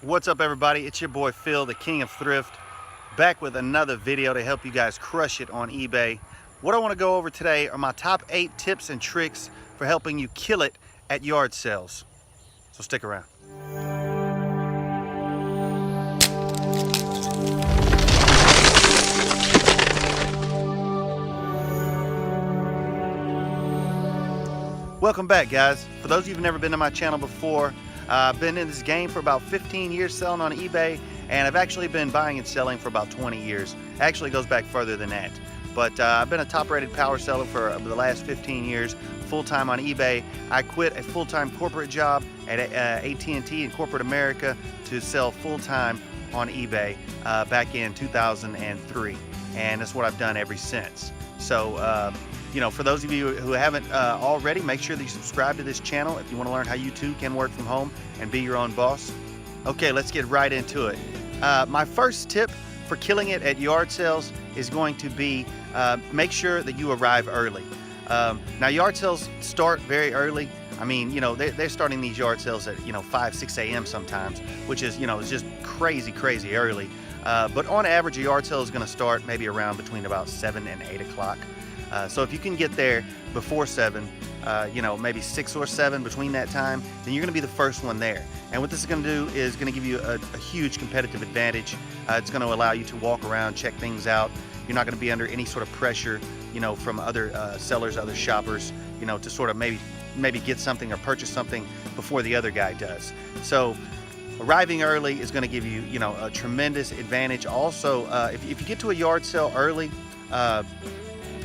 What's up, everybody? It's your boy Phil, the king of thrift, back with another video to help you guys crush it on eBay. What I want to go over today are my top 8 tips and tricks for helping you kill it at yard sales. So stick around. Welcome back, guys. For those of you who've never been to my channel before, I've been in this game for about 15 years selling on eBay, and I've actually been buying and selling for about 20 years. Actually, it goes back further than that. But I've been a top-rated PowerSeller for the last 15 years, full-time on eBay. I quit a full-time corporate job at AT&T in corporate America to sell full-time on eBay back in 2003, and that's what I've done ever since. So, you know, for those of you who haven't already, make sure that you subscribe to this channel if you want to learn how you too can work from home and be your own boss. Okay, let's get right into it. My first tip for killing it at yard sales is going to be make sure that you arrive early. Now, yard sales start very early. I mean, you know, they're starting these yard sales at, 5, 6 a.m. sometimes, which is, it's just crazy early. But on average, a yard sale is going to start maybe around between about 7 and 8 o'clock. So if you can get there before 7, maybe 6 or 7 between that time, then you're going to be the first one there. And what this is going to do is going to give you a huge competitive advantage. It's going to allow you to walk around, check things out. You're not going to be under any sort of pressure, from other sellers, other shoppers, to sort of maybe get something or purchase something before the other guy does. So arriving early is going to give you, a tremendous advantage. Also, if you get to a yard sale early,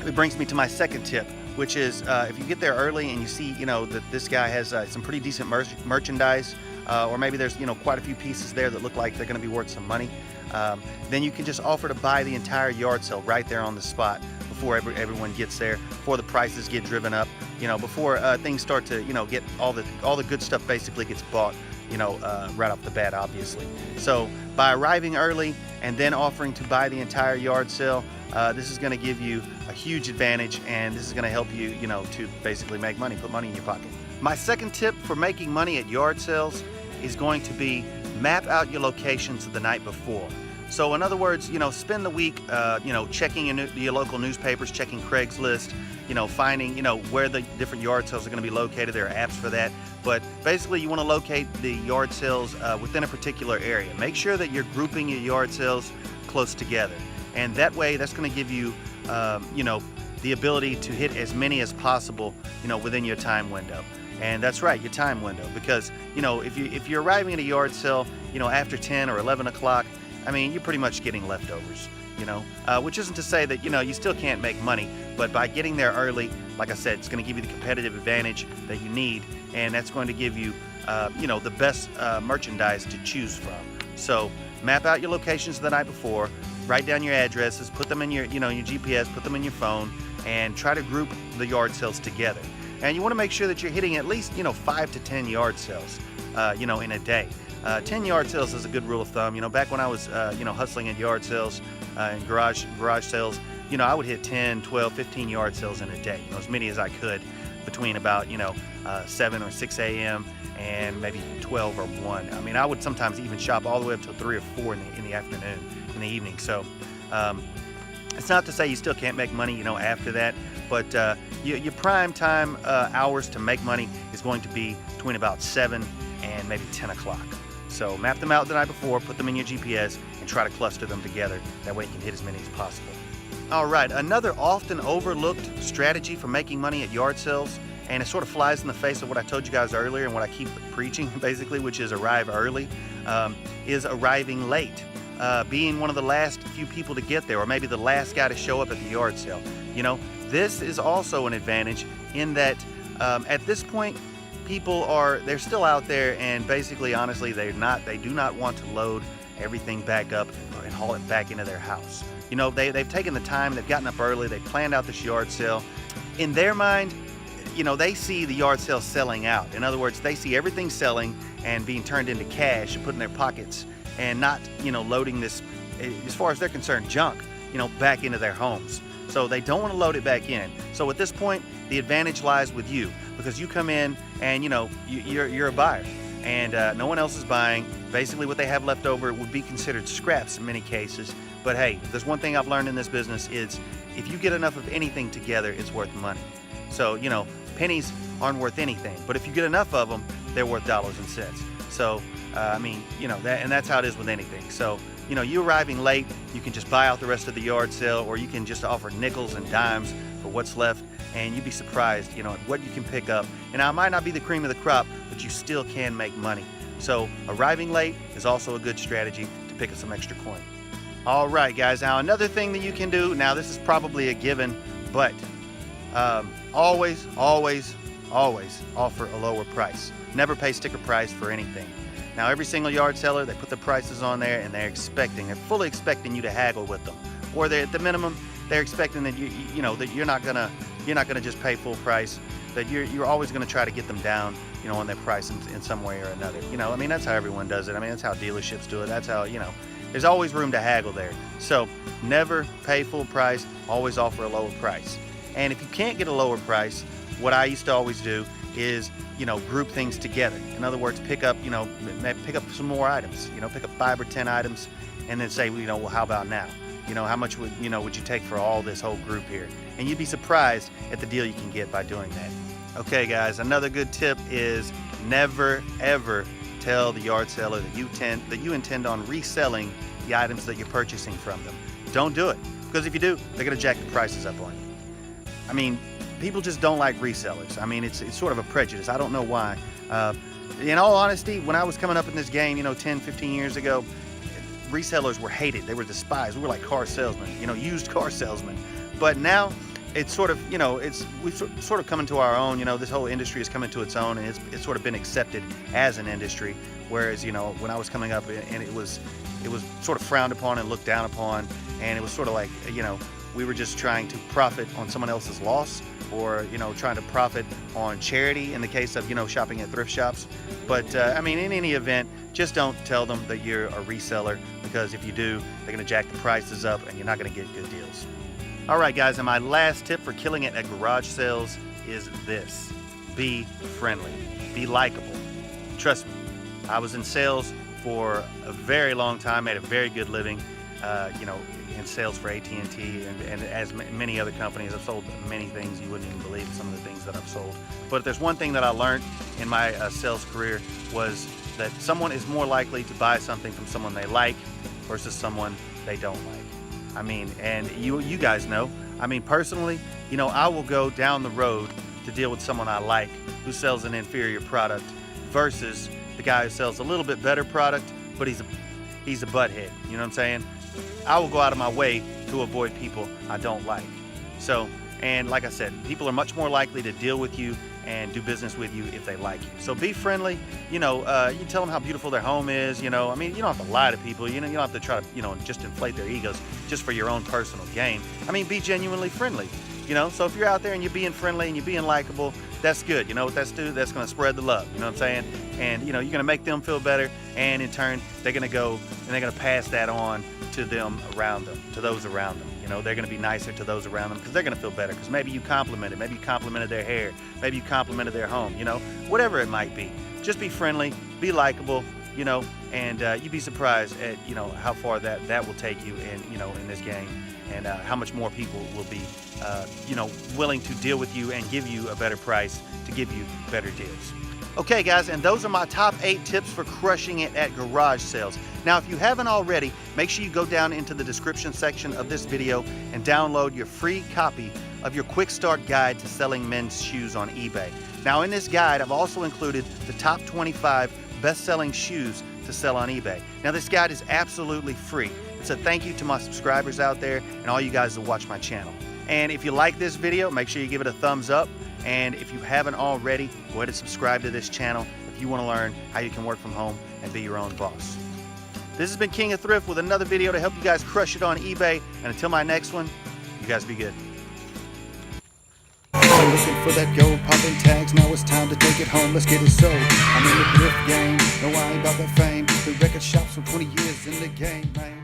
it brings me to my second tip, which is if you get there early and you see, that this guy has some pretty decent merchandise, or maybe there's, quite a few pieces there that look like they're going to be worth some money, then you can just offer to buy the entire yard sale right there on the spot before everyone gets there, before the prices get driven up, before things start to, get all the good stuff basically gets bought, right off the bat, obviously. So by arriving early and then offering to buy the entire yard sale, this is going to give you a huge advantage, and this is going to help you, to basically make money, put money in your pocket. My second tip for making money at yard sales is going to be map out your locations the night before. So in other words, spend the week, checking your local newspapers, checking Craigslist, finding, where the different yard sales are going to be located. There are apps for that. But basically, you want to locate the yard sales within a particular area. Make sure that you're grouping your yard sales close together. And that way, that's going to give you, the ability to hit as many as possible, within your time window. And that's right, your time window. Because, if you're arriving at a yard sale, after 10 or 11 o'clock, I mean, you're pretty much getting leftovers, which isn't to say that, you still can't make money. But by getting there early, like I said, it's going to give you the competitive advantage that you need. And that's going to give you, the best merchandise to choose from. So map out your locations the night before. Write down your addresses, put them in your, your GPS, put them in your phone, and try to group the yard sales together. And you want to make sure that you're hitting at least, 5 to 10 yard sales, in a day. 10 yard sales is a good rule of thumb. Back when I was, hustling at yard sales and garage sales, I would hit 10, 12, 15 yard sales in a day, as many as I could between about, 7 or 6 a.m. and maybe 12 or 1. I mean, I would sometimes even shop all the way up to 3 or 4 in the afternoon, in the evening. So it's not to say you still can't make money, after that, but your prime time hours to make money is going to be between about 7 and maybe 10 o'clock. So map them out the night before, put them in your GPS, and try to cluster them together. That way you can hit as many as possible. All right, another often overlooked strategy for making money at yard sales, and it sort of flies in the face of what I told you guys earlier and what I keep preaching, basically, which is arrive early, is arriving late. Being one of the last few people to get there, or maybe the last guy to show up at the yard sale. This is also an advantage in that at this point, they're still out there, and basically, honestly, they do not want to load everything back up and haul it back into their house. They've taken the time, they've gotten up early, they've planned out this yard sale. In their mind, they see the yard sale selling out. In other words, they see everything selling and being turned into cash and put in their pockets, and not, loading this, as far as they're concerned, junk, back into their homes. So they don't want to load it back in. So at this point, the advantage lies with you, because you come in and you're a buyer, and no one else is buying. Basically what they have left over would be considered scraps in many cases. But hey, there's one thing I've learned in this business is if you get enough of anything together, it's worth money. So, you know, pennies aren't worth anything, but if you get enough of them, they're worth dollars and cents. So, I mean, you know, that's how it is with anything. So, you know, you arriving late, you can just buy out the rest of the yard sale, or you can just offer nickels and dimes for what's left, and you'd be surprised, you know, at what you can pick up. And now it might not be the cream of the crop, but you still can make money. So arriving late is also a good strategy to pick up some extra coin. All right, guys, now another thing that you can do, now this is probably a given, but always offer a lower price. Never pay sticker price for anything. Now every single yard seller, they put the prices on there and they're fully expecting you to haggle with them. Or they're at the minimum, they're expecting that you know that you're not gonna just pay full price, that you're always gonna try to get them down, you know, on their price in some way or another. You know, I mean, that's how everyone does it. I mean, that's how dealerships do it. That's how, you know, there's always room to haggle there. So never pay full price, always offer a lower price. And if you can't get a lower price, what I used to always do is, you know, group things together. In other words, pick up, you know, pick up some more items, you know, pick up 5 or 10 items and then say, you know, well, how about now? You know, how much would you take for all this whole group here? And you'd be surprised at the deal you can get by doing that. Okay, guys, another good tip is never, ever tell the yard seller that you intend on reselling the items that you're purchasing from them. Don't do it, because if you do, they're gonna jack the prices up on you. I mean, people just don't like resellers. I mean, it's sort of a prejudice. I don't know why. In all honesty, when I was coming up in this game, you know, 10, 15 years ago, resellers were hated. They were despised. We were like car salesmen, you know, used car salesmen. But now it's sort of, you know, we've sort of come into our own. You know, this whole industry has come into its own, and it's sort of been accepted as an industry. Whereas, you know, when I was coming up, and it was sort of frowned upon and looked down upon, and it was sort of like, you know, we were just trying to profit on someone else's loss, or, you know, trying to profit on charity in the case of, you know, shopping at thrift shops. But I mean, in any event, just don't tell them that you're a reseller, because if you do, they're gonna jack the prices up and you're not gonna get good deals. All right, guys, and my last tip for killing it at garage sales is this: be friendly, be likable. Trust me, I was in sales for a very long time, made a very good living, you know, in sales for AT&T and as many other companies. I've sold many things you wouldn't even believe, some of the things that I've sold. But if there's one thing that I learned in my sales career, was that someone is more likely to buy something from someone they like versus someone they don't like. I mean, and you guys know, I mean, personally, you know, I will go down the road to deal with someone I like who sells an inferior product versus the guy who sells a little bit better product, but he's a butthead. You know what I'm saying? I will go out of my way to avoid people I don't like. So, and like I said, people are much more likely to deal with you and do business with you if they like you. So be friendly. You know, you tell them how beautiful their home is. You know, I mean, you don't have to lie to people. You know, you don't have to try to, you know, just inflate their egos just for your own personal gain. I mean, be genuinely friendly. You know, so if you're out there and you're being friendly and you're being likable, that's good. You know what that's do? That's going to spread the love. You know what I'm saying? And, you know, you're going to make them feel better. And in turn, they're going to go and they're going to pass that on to them around them, to those around them. You know, they're going to be nicer to those around them because they're going to feel better because maybe you complimented, maybe you complimented their hair, maybe you complimented their home, you know, whatever it might be. Just be friendly, be likable, you know, and you'd be surprised at, you know, how far that will take you in, you know, in this game, and how much more people will be, you know, willing to deal with you and give you a better price to give you better deals. Okay, guys, and those are my top 8 tips for crushing it at garage sales. Now, if you haven't already, make sure you go down into the description section of this video and download your free copy of your quick start guide to selling men's shoes on eBay. Now, in this guide, I've also included the top 25 best-selling shoes to sell on eBay. Now, this guide is absolutely free. It's a thank you to my subscribers out there and all you guys that watch my channel. And if you like this video, make sure you give it a thumbs up. And if you haven't already, go ahead and subscribe to this channel if you want to learn how you can work from home and be your own boss. This has been King of Thrift with another video to help you guys crush it on eBay. And until my next one, you guys be good. So listen for that gold popping tags. Now it's time to take it home. Let's get it sold. I'm in the thrift game. No, I ain't about that fame. The record shops for 20 years in the game, man.